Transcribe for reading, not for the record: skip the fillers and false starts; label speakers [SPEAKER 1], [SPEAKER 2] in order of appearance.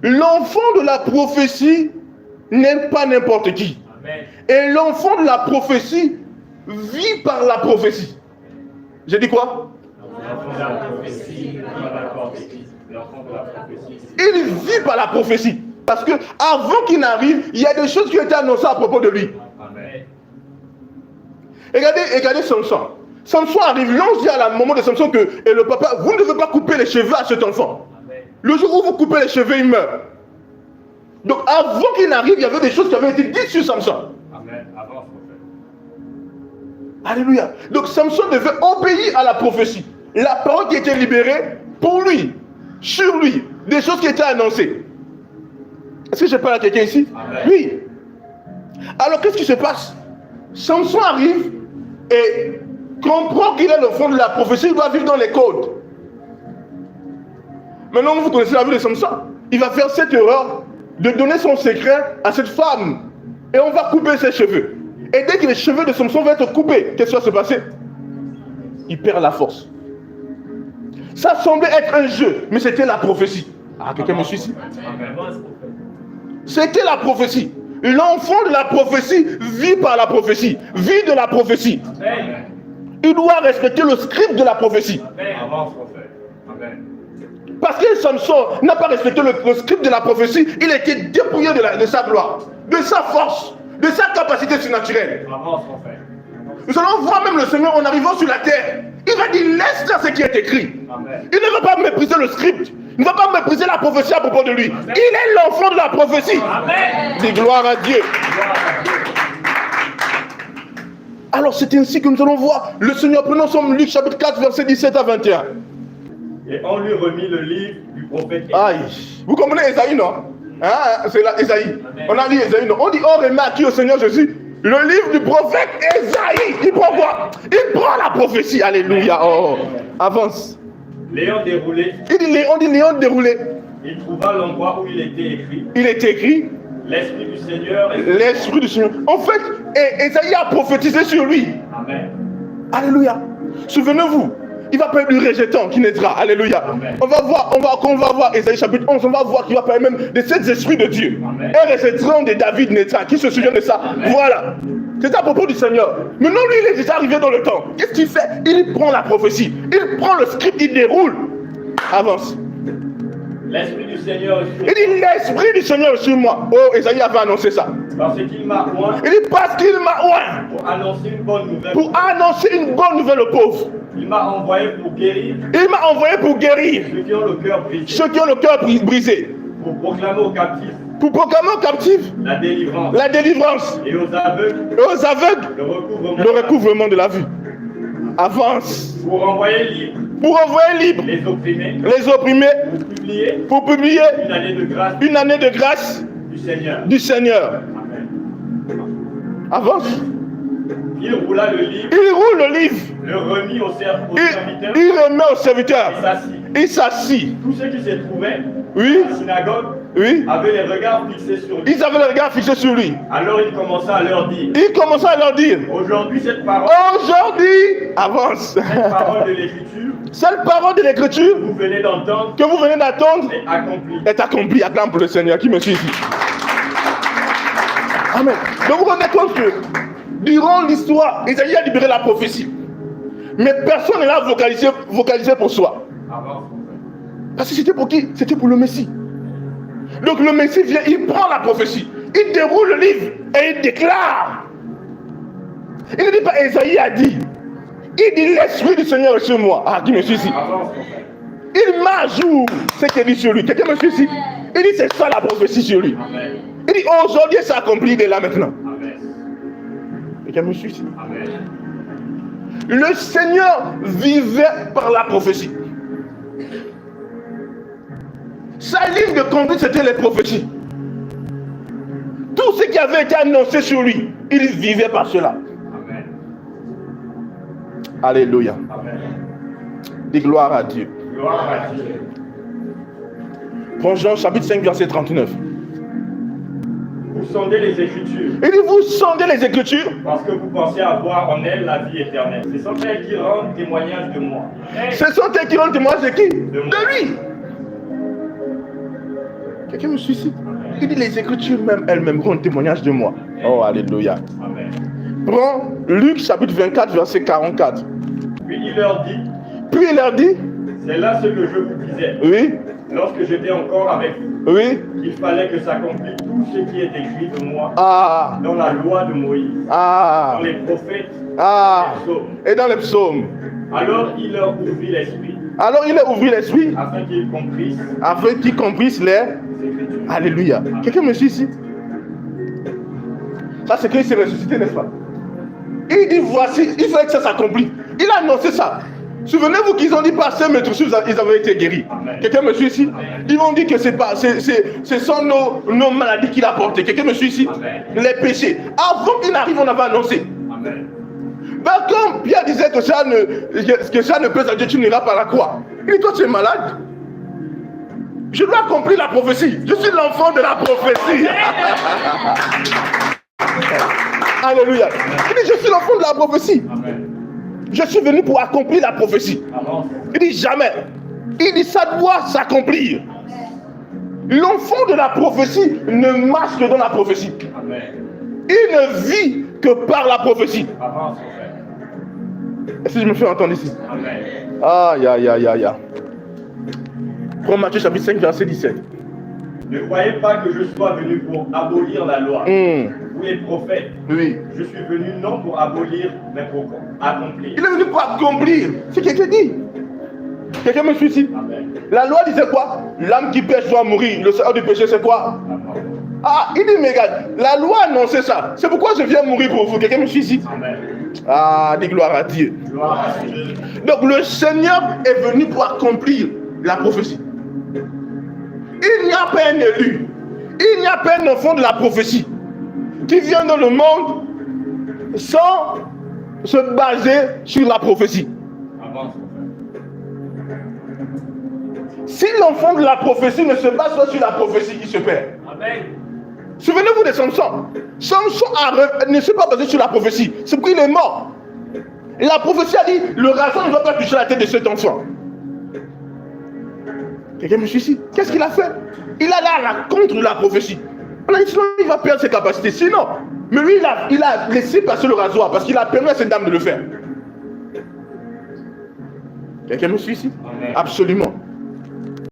[SPEAKER 1] L'enfant de la prophétie n'est pas n'importe qui.
[SPEAKER 2] Amen.
[SPEAKER 1] Et l'enfant de la prophétie vit par la prophétie. J'ai dit quoi?
[SPEAKER 2] L'enfant de la prophétie, pas n'importe qui. L'enfant de la prophétie.
[SPEAKER 1] Il vit par la prophétie. Parce que avant qu'il n'arrive, il y a des choses qui ont été annoncées à propos de lui.
[SPEAKER 2] Amen.
[SPEAKER 1] Regardez Samson. Samson arrive, l'ange dit à la maman de Samson que et le papa, vous ne devez pas couper les cheveux à cet enfant.
[SPEAKER 2] Amen.
[SPEAKER 1] Le jour où vous coupez les cheveux, il meurt. Donc avant qu'il n'arrive, il y avait des choses qui avaient été dites sur Samson.
[SPEAKER 2] Amen. Avance, prophète.
[SPEAKER 1] Alléluia. Donc Samson devait obéir à la prophétie. La parole qui était libérée pour lui, sur lui, des choses qui étaient annoncées. Est-ce que je parle à quelqu'un ici?
[SPEAKER 2] Amen.
[SPEAKER 1] Oui. Alors qu'est-ce qui se passe? Samson arrive et comprend qu'il est le fond de la prophétie, il doit vivre dans les codes. Maintenant, vous connaissez la vie de Samson. Il va faire cette erreur de donner son secret à cette femme. Et on va couper ses cheveux. Et dès que les cheveux de Samson vont être coupés, qu'est-ce qui va se passer? Il perd la force. Ça semblait être un jeu, mais c'était la prophétie. Ah, quelqu'un me suit ici? C'était la prophétie. L'enfant de la prophétie vit par la prophétie, vit de la prophétie.
[SPEAKER 2] Amen.
[SPEAKER 1] Il doit respecter le script de la prophétie.
[SPEAKER 2] Amen. Avance, prophète. Amen.
[SPEAKER 1] Parce que Samson n'a pas respecté le script de la prophétie, il était dépouillé de sa gloire, de sa force, de sa capacité surnaturelle.
[SPEAKER 2] Avance, prophète.
[SPEAKER 1] Nous allons voir même le Seigneur en arrivant sur la terre. Il va dire, laisse là ce qui est écrit.
[SPEAKER 2] Amen.
[SPEAKER 1] Il ne va pas mépriser le script. Il ne va pas mépriser la prophétie à propos de lui.
[SPEAKER 2] Amen.
[SPEAKER 1] Il est l'enfant de la prophétie.
[SPEAKER 2] Amen.
[SPEAKER 1] Dis gloire à Dieu. Alors c'est ainsi que nous allons voir le Seigneur. Prenons son Luc chapitre 4 verset 17 à 21.
[SPEAKER 2] Et on lui remit le livre du prophète.
[SPEAKER 1] Aïe. Vous comprenez Ésaïe, non? Hein? C'est là Ésaïe. On a lu Ésaïe, non? On dit on remet à qui au Seigneur Jésus? Le livre du prophète Ésaïe. Il prend quoi? Il prend la prophétie. Alléluia. Oh. Avance.
[SPEAKER 2] L'ayant déroulé,
[SPEAKER 1] On dit Léon déroulé.
[SPEAKER 2] il trouva l'endroit où il était écrit.
[SPEAKER 1] Il est écrit
[SPEAKER 2] L'Esprit du Seigneur est...
[SPEAKER 1] l'Esprit du Seigneur. En fait, Ésaïe a prophétisé sur lui.
[SPEAKER 2] Amen.
[SPEAKER 1] Alléluia. Souvenez-vous, il va parler du rejetant qui naîtra. Alléluia.
[SPEAKER 2] Amen.
[SPEAKER 1] On va voir Ésaïe chapitre 11, on va voir qu'il va parler même de cet esprit de Dieu.
[SPEAKER 2] Amen.
[SPEAKER 1] Un rejetant de David naîtra. Qui se souvient de ça?
[SPEAKER 2] Amen.
[SPEAKER 1] Voilà. C'est à propos du Seigneur. Maintenant, lui, il est déjà arrivé dans le temps. Qu'est-ce qu'il fait? Il prend la prophétie. Il prend le script, il déroule. Avance.
[SPEAKER 2] L'Esprit du Seigneur est sur
[SPEAKER 1] Il dit l'Esprit du Seigneur est sur moi. Oh, Ésaïe avait annoncé ça.
[SPEAKER 2] parce qu'il m'a oint
[SPEAKER 1] Il dit parce qu'il m'a oint
[SPEAKER 2] pour annoncer une bonne nouvelle.
[SPEAKER 1] pour annoncer une bonne nouvelle aux pauvres.
[SPEAKER 2] Il m'a envoyé pour guérir
[SPEAKER 1] Il m'a envoyé pour guérir
[SPEAKER 2] ceux qui ont le cœur brisé,
[SPEAKER 1] ceux qui ont le cœur brisé,
[SPEAKER 2] pour proclamer aux captifs
[SPEAKER 1] pour proclamer aux captifs
[SPEAKER 2] la délivrance
[SPEAKER 1] la délivrance
[SPEAKER 2] et aux aveugles
[SPEAKER 1] et aux aveugles
[SPEAKER 2] le recouvrement,
[SPEAKER 1] le recouvrement de la vue. Avance.
[SPEAKER 2] pour envoyer libre
[SPEAKER 1] Pour envoyer libre
[SPEAKER 2] les opprimés,
[SPEAKER 1] les opprimés,
[SPEAKER 2] pour publier
[SPEAKER 1] pour publier
[SPEAKER 2] une année de grâce
[SPEAKER 1] une année de grâce
[SPEAKER 2] du Seigneur.
[SPEAKER 1] du Seigneur.
[SPEAKER 2] Amen.
[SPEAKER 1] Avance.
[SPEAKER 2] Il roula le livre,
[SPEAKER 1] Il roule le livre.
[SPEAKER 2] le remit au serviteur
[SPEAKER 1] Il remet au serviteur.
[SPEAKER 2] et s'assit.
[SPEAKER 1] Il s'assit.
[SPEAKER 2] Tous ceux qui se trouvaient
[SPEAKER 1] Oui,
[SPEAKER 2] à la synagogue
[SPEAKER 1] oui.
[SPEAKER 2] avaient les regards fixés sur lui.
[SPEAKER 1] Ils avaient le regard fixé sur lui.
[SPEAKER 2] Alors il commença à leur dire,
[SPEAKER 1] Il commença à leur dire,
[SPEAKER 2] aujourd'hui cette parole
[SPEAKER 1] aujourd'hui, avance.
[SPEAKER 2] de l'Écriture
[SPEAKER 1] Cette parole de l'écriture
[SPEAKER 2] que vous venez d'entendre
[SPEAKER 1] que vous venez d'attendre
[SPEAKER 2] est accomplie.
[SPEAKER 1] est accomplie. Acclame pour le Seigneur qui me suit ici. Amen. Donc vous vous rendez compte que durant l'histoire, Isaïe a libéré la prophétie. Mais personne n'est là vocalisé pour soi.
[SPEAKER 2] Avance.
[SPEAKER 1] Parce que c'était pour qui? C'était pour le Messie. Donc le Messie vient, il prend la prophétie. Il déroule le livre et il déclare. Il ne dit pas Isaïe a dit. Il dit l'Esprit du Seigneur est sur moi. Ah, qui me suit ici?
[SPEAKER 2] Avance.
[SPEAKER 1] Il m'ajoute ce qu'il dit sur lui. Quelqu'un me suit ici? Il dit c'est ça la prophétie sur lui.
[SPEAKER 2] Amen.
[SPEAKER 1] Il dit aujourd'hui c'est accompli, il est là maintenant.
[SPEAKER 2] Amen.
[SPEAKER 1] Quelqu'un me suit ici?
[SPEAKER 2] Amen.
[SPEAKER 1] Le Seigneur vivait par la prophétie. Sa ligne de conduite c'était les prophéties. Tout ce qui avait été annoncé sur lui, il vivait par cela.
[SPEAKER 2] Amen.
[SPEAKER 1] Alléluia.
[SPEAKER 2] Amen.
[SPEAKER 1] Dis gloire à Dieu.
[SPEAKER 2] Gloire à Dieu.
[SPEAKER 1] Prends Jean chapitre 5 verset 39.
[SPEAKER 2] Vous sondez les Écritures
[SPEAKER 1] Il dit vous sondez les Écritures
[SPEAKER 2] parce que vous pensez avoir en elles la vie éternelle. Ce sont elles qui rendent témoignage de moi.
[SPEAKER 1] Ce sont eux qui rendent témoignage de qui?
[SPEAKER 2] moi.
[SPEAKER 1] De lui. Quelqu'un me suit ici? Il dit les Écritures même elles-mêmes rendent témoignage de moi. Oh, alléluia.
[SPEAKER 2] Amen.
[SPEAKER 1] Prends Luc chapitre 24, verset 44.
[SPEAKER 2] Puis il leur dit, c'est là ce que je vous disais.
[SPEAKER 1] Oui,
[SPEAKER 2] Lorsque j'étais encore avec vous,
[SPEAKER 1] oui.
[SPEAKER 2] qu'il fallait que s'accomplisse tout ce qui est écrit de moi
[SPEAKER 1] Ah,
[SPEAKER 2] dans la loi de Moïse,
[SPEAKER 1] ah,
[SPEAKER 2] dans les prophètes,
[SPEAKER 1] ah.
[SPEAKER 2] les psaumes.
[SPEAKER 1] Et dans les psaumes.
[SPEAKER 2] Alors il leur ouvrit l'esprit,
[SPEAKER 1] Alors il a ouvert l'esprit
[SPEAKER 2] afin qu'ils comprissent
[SPEAKER 1] afin qu'ils comprissent les...
[SPEAKER 2] les Écritures.
[SPEAKER 1] Alléluia. Quelqu'un me suit ici? Ça c'est qu'il s'est ressuscité, n'est-ce pas? Il dit voici, il fallait que ça s'accomplisse. Il a annoncé ça. Souvenez-vous qu'ils ont dit pasteur, mais tous ils avaient été guéris.
[SPEAKER 2] Amen.
[SPEAKER 1] Quelqu'un me suit ici? Ils vont dire que ce sont nos maladies qu'il a portées. Quelqu'un me suit ici?
[SPEAKER 2] Amen.
[SPEAKER 1] Les péchés. Avant qu'il n'arrive, on avait annoncé.
[SPEAKER 2] Amen.
[SPEAKER 1] Ben, comme Pierre disait que ça ne peut à Dieu, tu n'iras pas à la croix. Il dit toi tu es malade. Je dois accomplir la prophétie. Je suis l'enfant de la prophétie. Alléluia. Il dit je suis l'enfant de la prophétie.
[SPEAKER 2] Amen.
[SPEAKER 1] Je suis venu pour accomplir la prophétie.
[SPEAKER 2] Avance.
[SPEAKER 1] Il dit jamais. Il dit ça doit s'accomplir. L'enfant de la prophétie ne marche que dans la prophétie.
[SPEAKER 2] Amen.
[SPEAKER 1] Il ne vit que par la prophétie.
[SPEAKER 2] Avance, mon frère.
[SPEAKER 1] Est-ce que je me fais entendre ici?
[SPEAKER 2] Amen.
[SPEAKER 1] Aïe, aïe, aïe, aïe, aïe. Prends Matthieu chapitre 5, verset 17.
[SPEAKER 2] Ne croyez pas que je sois venu pour abolir la loi ou les prophètes.
[SPEAKER 1] Oui.
[SPEAKER 2] Je suis venu non pour abolir, mais pour accomplir.
[SPEAKER 1] Il est venu pour accomplir ce qui était dit. Quelqu'un me suit ici?
[SPEAKER 2] Amen.
[SPEAKER 1] La loi disait quoi? L'âme qui pêche doit mourir. Le salaire du péché, c'est quoi?
[SPEAKER 2] Amen.
[SPEAKER 1] Ah, il dit, mais regarde, la loi annonçait ça. C'est pourquoi je viens mourir pour vous. Quelqu'un me suit ici?
[SPEAKER 2] Amen.
[SPEAKER 1] Ah, dis gloire à Dieu.
[SPEAKER 2] Gloire à Dieu.
[SPEAKER 1] Donc le Seigneur est venu pour accomplir la prophétie. Il n'y a pas un élu, il n'y a pas un enfant de la prophétie qui vient dans le monde sans se baser sur la prophétie.
[SPEAKER 2] Avance, mon frère.
[SPEAKER 1] Si l'enfant de la prophétie ne se base pas sur la prophétie, il se perd.
[SPEAKER 2] Amen.
[SPEAKER 1] Souvenez-vous de Samson. Samson ne s'est pas basé sur la prophétie. C'est pourquoi il est mort. La prophétie a dit, le rason ne doit pas toucher la tête de cet enfant. Quelqu'un me suit ici? Qu'est-ce qu'il a fait? Il a là contre la prophétie. On a dit, sinon il va perdre ses capacités. Sinon, mais lui, il a laissé passer le rasoir parce qu'il a permis à cette dame de le faire. Quelqu'un me suit ici?
[SPEAKER 2] Amen.
[SPEAKER 1] Absolument.